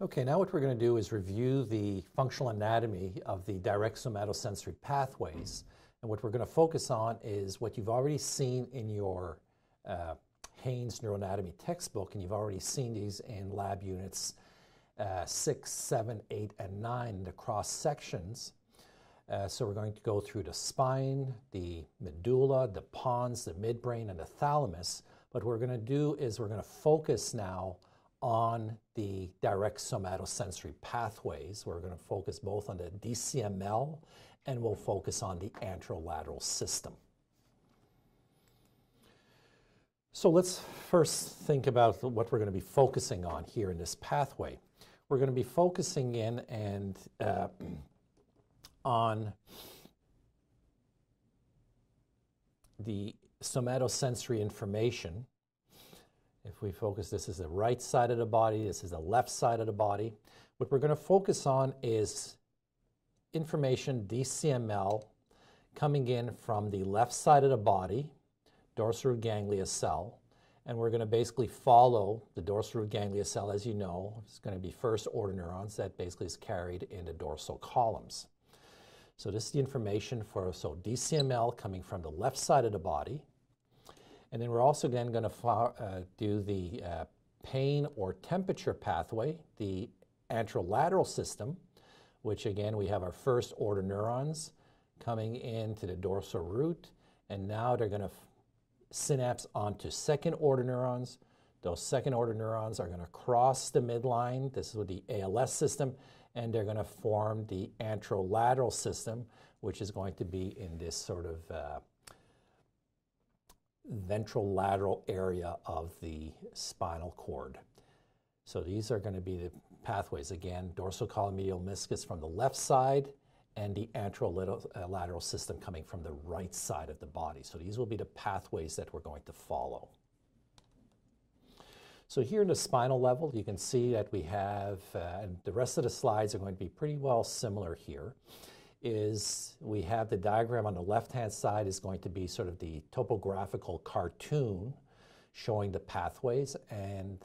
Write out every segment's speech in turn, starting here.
Okay, now what we're going to do is review the functional anatomy of the direct somatosensory pathways. And what we're going to focus on is what you've already seen in your Haynes neuroanatomy textbook, and you've already seen these in lab units 6, 7, 8, and 9, the cross sections. So we're going to go through the spine, the medulla, the pons, the midbrain, and the thalamus. What we're going to do is we're going to focus now on the direct somatosensory pathways. We're going to focus both on the DCML and we'll focus on the anterolateral system. So let's first think about what we're going to be focusing on here in this pathway. We're going to be focusing in on the somatosensory information. If we focus, this is the right side of the body, this is the left side of the body. What we're going to focus on is information, DCML, coming in from the left side of the body, dorsal root ganglia cell, and we're going to basically follow the dorsal root ganglia cell. As you know, it's going to be first order neurons that basically is carried in the dorsal columns. So this is the information for DCML coming from the left side of the body. And then we're also again going to do the pain or temperature pathway, the anterolateral system, which again we have our first order neurons coming into the dorsal root, and now they're going to synapse onto second order neurons. Those second order neurons are going to cross the midline. This is with the ALS system, and they're going to form the anterolateral system, which is going to be in this sort of ventrolateral area of the spinal cord. So these are going to be the pathways. Again, dorsal column medial meniscus from the left side and the anterolateral system coming from the right side of the body. So these will be the pathways that we're going to follow. So here in the spinal level, you can see that we have, and the rest of the slides are going to be pretty well similar here, is we have the diagram on the left-hand side is going to be sort of the topographical cartoon showing the pathways, and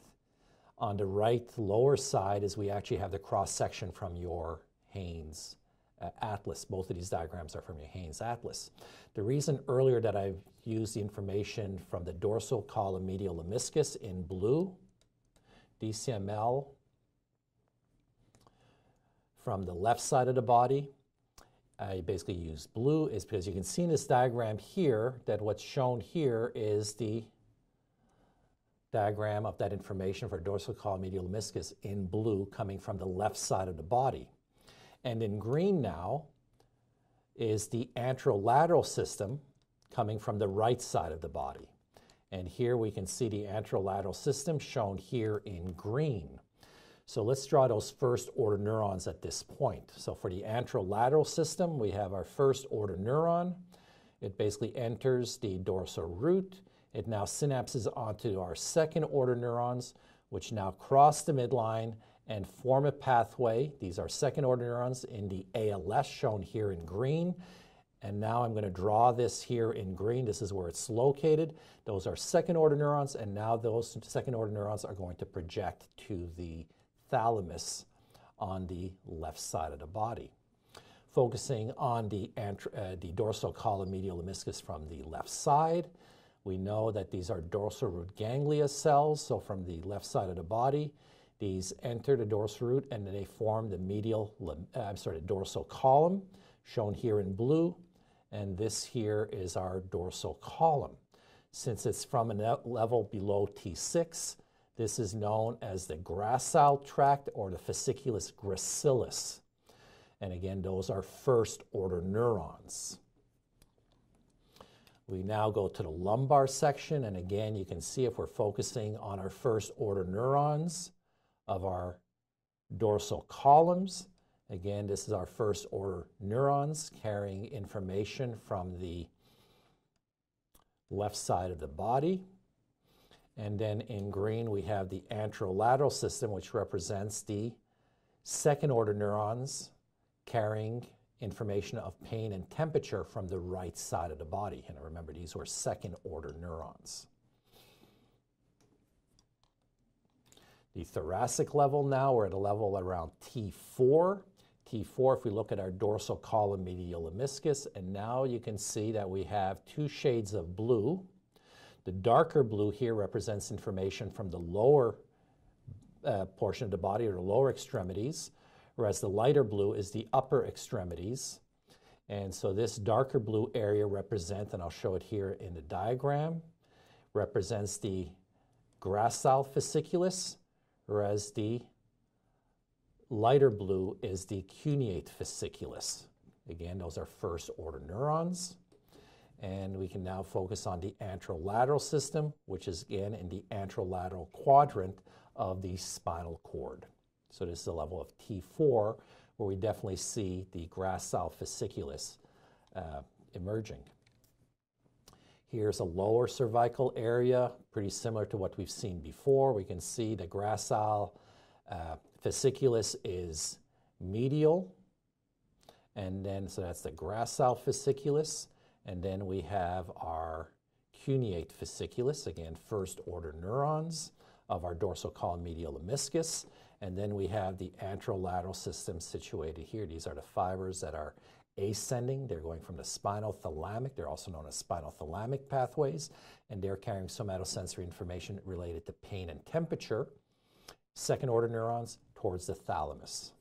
on the right lower side is we actually have the cross-section from your Haynes atlas. Both of these diagrams are from your Haynes atlas. The reason earlier that I've used the information from the dorsal column medial lemniscus in blue, DCML from the left side of the body, I basically use blue is because you can see in this diagram here that what's shown here is the diagram of that information for dorsal column medial lemniscus in blue coming from the left side of the body. And in green now is the anterolateral system coming from the right side of the body. And here we can see the anterolateral system shown here in green. So let's draw those first order neurons at this point. So for the anterolateral system, we have our first order neuron. It basically enters the dorsal root. It now synapses onto our second order neurons, which now cross the midline and form a pathway. These are second order neurons in the ALS shown here in green. And now I'm going to draw this here in green. This is where it's located. Those are second order neurons, and now those second order neurons are going to project to the thalamus on the left side of the body. Focusing on the dorsal column medial lemniscus from the left side, we know that these are dorsal root ganglia cells. So from the left side of the body, these enter the dorsal root and then they form the dorsal column, shown here in blue. And this here is our dorsal column. Since it's from a level below T6, this is known as the gracile tract or the fasciculus gracilis. And again, those are first order neurons. We now go to the lumbar section, and again, you can see if we're focusing on our first order neurons of our dorsal columns. Again, this is our first order neurons carrying information from the left side of the body. And then in green, we have the anterolateral system, which represents the second order neurons carrying information of pain and temperature from the right side of the body. And remember, these were second order neurons. The thoracic level now, we're at a level around T4. T4, if we look at our dorsal column medial lemniscus, and now you can see that we have two shades of blue. The darker blue here represents information from the lower portion of the body, or the lower extremities, whereas the lighter blue is the upper extremities. And so this darker blue area represents, and I'll show it here in the diagram, represents the gracile fasciculus, whereas the lighter blue is the cuneate fasciculus. Again, those are first order neurons. And we can now focus on the anterolateral system, which is again in the anterolateral quadrant of the spinal cord. So this is a level of T4, where we definitely see the gracile fasciculus emerging. Here's a lower cervical area, pretty similar to what we've seen before. We can see the gracile fasciculus is medial, and then, so that's the gracile fasciculus, and then we have our cuneate fasciculus, again, first order neurons of our dorsal column medial lemniscus, and then we have the anterolateral system situated here. These are the fibers that are ascending. They're going from the spinothalamic, they're also known as spinothalamic pathways, and they're carrying somatosensory information related to pain and temperature. Second order neurons towards the thalamus.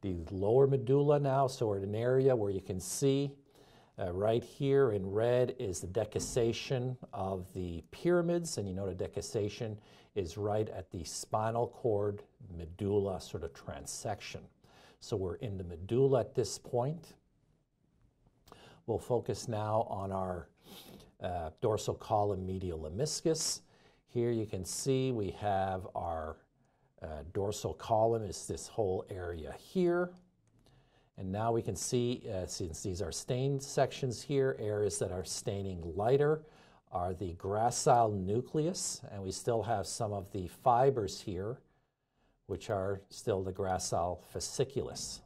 The lower medulla now, so we're in an area where you can see right here in red is the decussation of the pyramids, and you know the decussation is right at the spinal cord medulla sort of transection. So we're in the medulla at this point. We'll focus now on our dorsal column medial lemniscus. Here you can see we have our dorsal column is this whole area here. And now we can see, since these are stained sections here, areas that are staining lighter are the gracile nucleus, and we still have some of the fibers here, which are still the gracile fasciculus.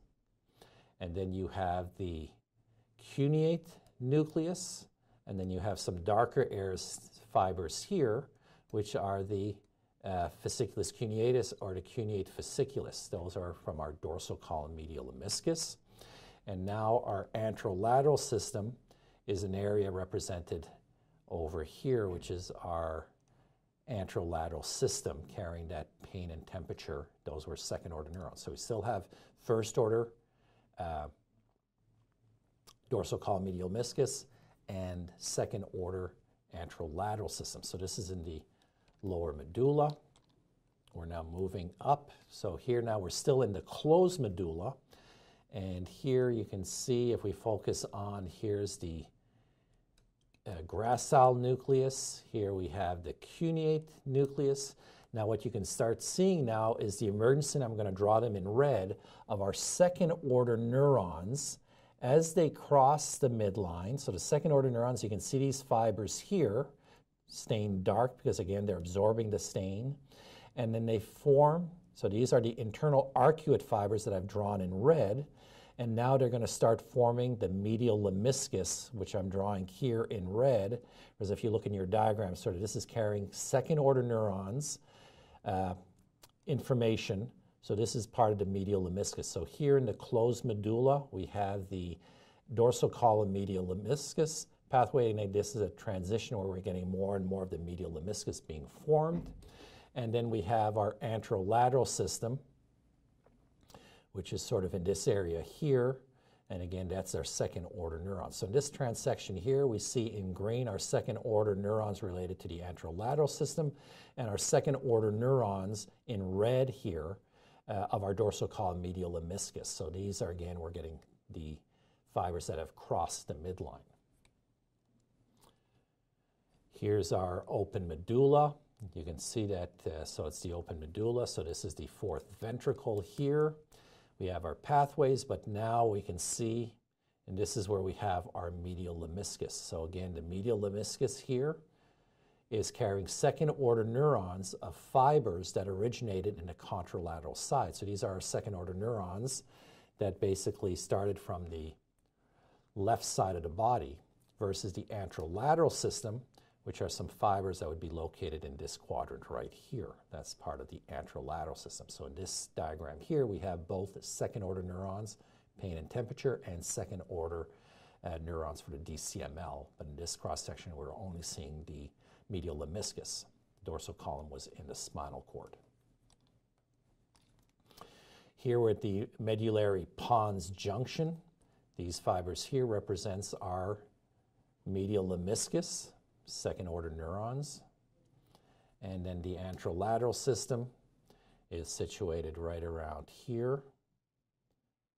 And then you have the cuneate nucleus, and then you have some darker areas, fibers here, which are the fasciculus cuneatus or the cuneate fasciculus. Those are from our dorsal column medial lemniscus. And now our anterolateral system is an area represented over here, which is our anterolateral system carrying that pain and temperature. Those were second order neurons. So we still have first order dorsal column medial lemniscus and second order anterolateral system. So this is in the lower medulla. We're now moving up. So here now we're still in the closed medulla. And here you can see, if we focus on, here's the gracile nucleus. Here we have the cuneate nucleus. Now what you can start seeing now is the emergence, and I'm going to draw them in red, of our second order neurons as they cross the midline. So the second order neurons, you can see these fibers here, stained dark because again they're absorbing the stain, and then they form, so these are the internal arcuate fibers that I've drawn in red, and now they're going to start forming the medial lemniscus, which I'm drawing here in red, because if you look in your diagram, sort of this is carrying second order neurons information, so this is part of the medial lemniscus. So here in the closed medulla we have the dorsal column medial lemniscus pathway, and this is a transition where we're getting more and more of the medial lemniscus being formed. And then we have our anterolateral system, which is sort of in this area here. And again, that's our second order neurons. So in this transection here, we see in green our second order neurons related to the anterolateral system, and our second order neurons in red here of our dorsal column medial lemniscus. So these are, again, we're getting the fibers that have crossed the midline. Here's our open medulla. You can see that, so it's the open medulla. So this is the fourth ventricle here. We have our pathways, but now we can see, and this is where we have our medial lemniscus. So again, the medial lemniscus here is carrying second order neurons of fibers that originated in the contralateral side. So these are our second order neurons that basically started from the left side of the body, versus the anterolateral system, which are some fibers that would be located in this quadrant right here. That's part of the anterolateral system. So in this diagram here, we have both second-order neurons, pain and temperature, and second-order neurons for the DCML. But in this cross-section, we're only seeing the medial lemniscus. The dorsal column was in the spinal cord. Here we're at the medullary pons junction. These fibers here represents our medial lemniscus, second-order neurons. And then the anterolateral system is situated right around here.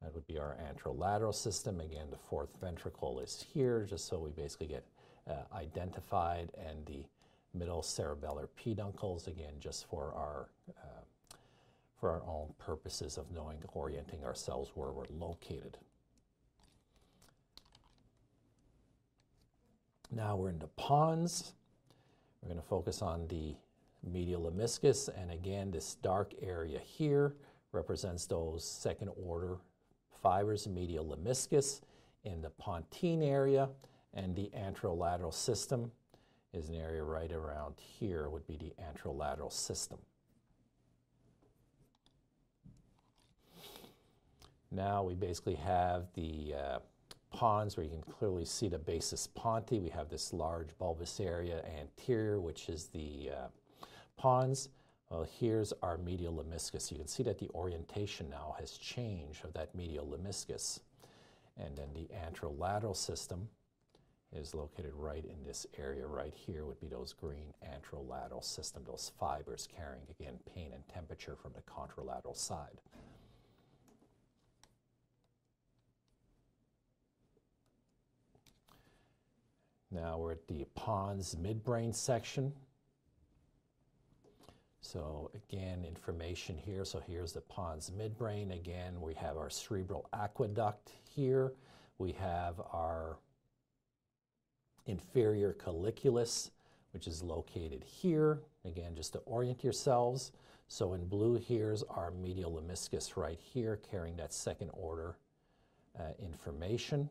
That would be our anterolateral system. Again, the fourth ventricle is here, just so we basically get identified, and the middle cerebellar peduncles, again, just for our own purposes of knowing, orienting ourselves where we're located. Now we're into pons. We're going to focus on the medial lemniscus, and again, this dark area here represents those second-order fibers, medial lemniscus, in the pontine area, and the anterolateral system is an area right around here, would be the anterolateral system. Now we basically have the pons, where you can clearly see the basis ponti. We have this large bulbous area anterior, which is the pons. Well, here's our medial lemniscus. You can see that the orientation now has changed of that medial lemniscus. And then the anterolateral system is located right in this area right here, would be those green anterolateral system, those fibers carrying, again, pain and temperature from the contralateral side. Now we're at the pons midbrain section. So again, information here. So here's the pons midbrain. Again, we have our cerebral aqueduct here. We have our inferior colliculus, which is located here. Again, just to orient yourselves. So in blue, here's our medial lemniscus right here, carrying that second order information.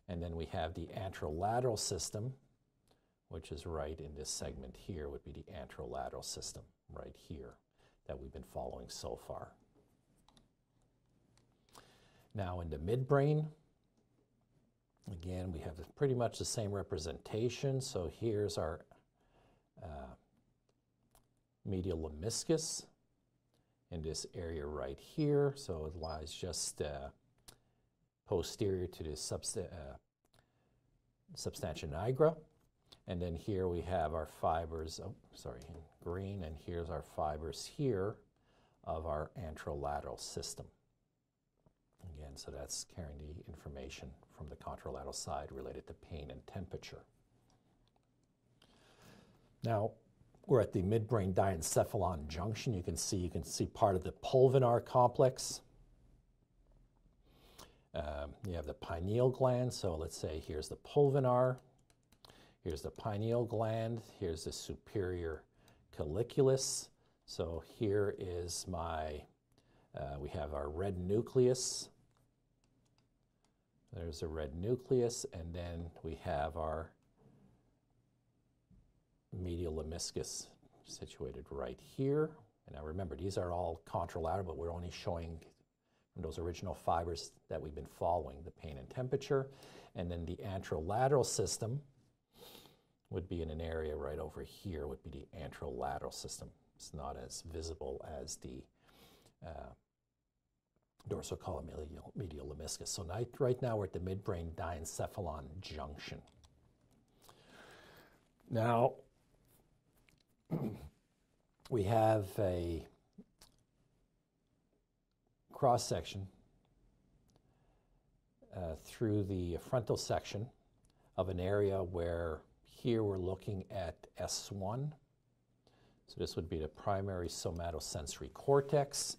And then we have the anterolateral system, which is right in this segment here, would be the anterolateral system right here that we've been following so far. Now in the midbrain, again, we have pretty much the same representation. So here's our medial lemniscus in this area right here. So it lies just posterior to the substantia nigra. And then here we have our fibers, in green, and here's our fibers here of our anterolateral system. Again, so that's carrying the information from the contralateral side related to pain and temperature. Now, we're at the midbrain diencephalon junction. You can see part of the pulvinar complex. You have the pineal gland. So let's say here's the pulvinar. Here's the pineal gland. Here's the superior colliculus. So here is we have our red nucleus. There's a red nucleus, and then we have our medial lemniscus situated right here. And now remember, these are all contralateral, but we're only showing from those original fibers that we've been following, the pain and temperature. And then the anterolateral system would be in an area right over here, would be the anterolateral system. It's not as visible as the dorsal column medial lemniscus. So right now we're at the midbrain diencephalon junction. Now, we have a cross-section through the frontal section of an area where here we're looking at S1. So this would be the primary somatosensory cortex.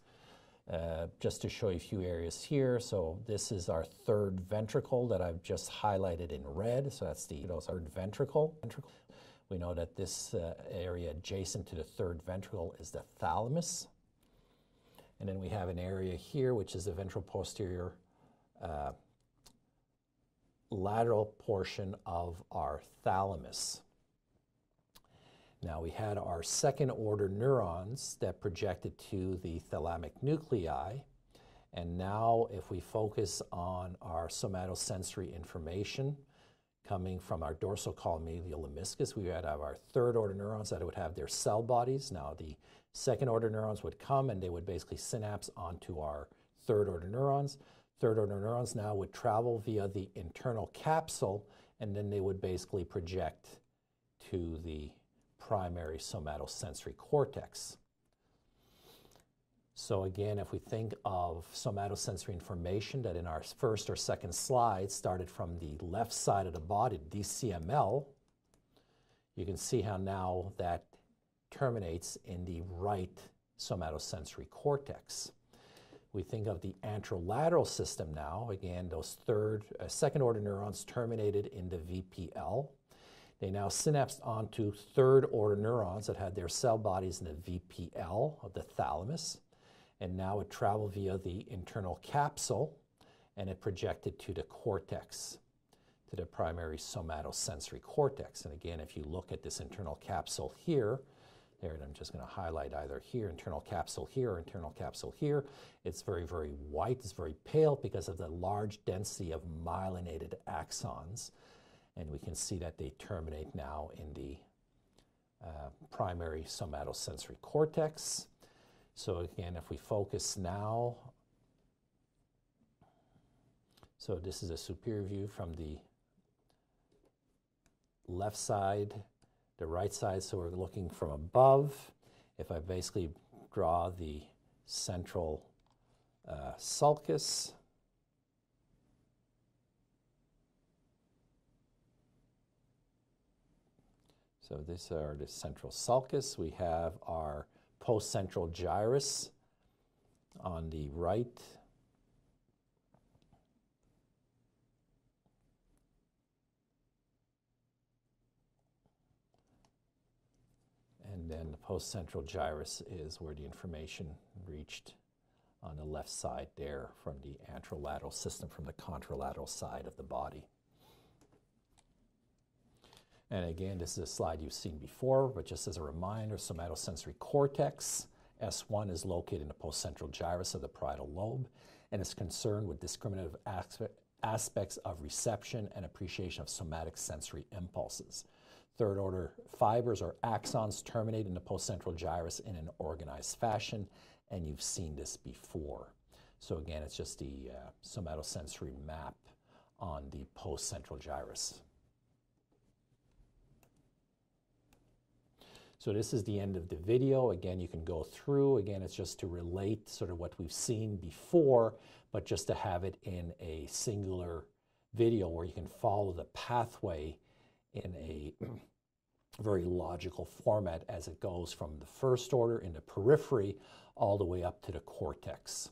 Just to show you a few areas here. So this is our third ventricle that I've just highlighted in red. So that's the third ventricle. We know that this area adjacent to the third ventricle is the thalamus. And then we have an area here, which is the ventral posterior lateral portion of our thalamus. Now we had our second order neurons that projected to the thalamic nuclei. And now if we focus on our somatosensory information coming from our dorsal column medial lemniscus, we would have our third order neurons that would have their cell bodies. Now the second order neurons would come and they would basically synapse onto our third order neurons. Third order neurons now would travel via the internal capsule, and then they would basically project to the primary somatosensory cortex. So again, if we think of somatosensory information that in our first or second slide started from the left side of the body, DCML, you can see how now that terminates in the right somatosensory cortex. We think of the anterolateral system now. Again, those second order neurons terminated in the VPL. They now synapsed onto third order neurons that had their cell bodies in the VPL of the thalamus. And now it traveled via the internal capsule and it projected to the cortex, to the primary somatosensory cortex. And again, if you look at this internal capsule here, there, I'm just going to highlight either here, internal capsule here, or internal capsule here. It's very, very white. It's very pale because of the large density of myelinated axons. And we can see that they terminate now in the primary somatosensory cortex. So again, if we focus now, so this is a superior view from the left side, the right side, so we're looking from above. If I basically draw the central sulcus, so these are the central sulcus. We have our postcentral gyrus on the right. And then the postcentral gyrus is where the information reached on the left side there from the anterolateral system, from the contralateral side of the body. And again, this is a slide you've seen before, but just as a reminder, somatosensory cortex, S1, is located in the postcentral gyrus of the parietal lobe and is concerned with discriminative aspects of reception and appreciation of somatic sensory impulses. Third order fibers or axons terminate in the postcentral gyrus in an organized fashion, and you've seen this before. So again, it's just the somatosensory map on the postcentral gyrus. So this is the end of the video. Again, you can go through. Again, it's just to relate sort of what we've seen before, but just to have it in a singular video where you can follow the pathway in a very logical format as it goes from the first order in the periphery all the way up to the cortex.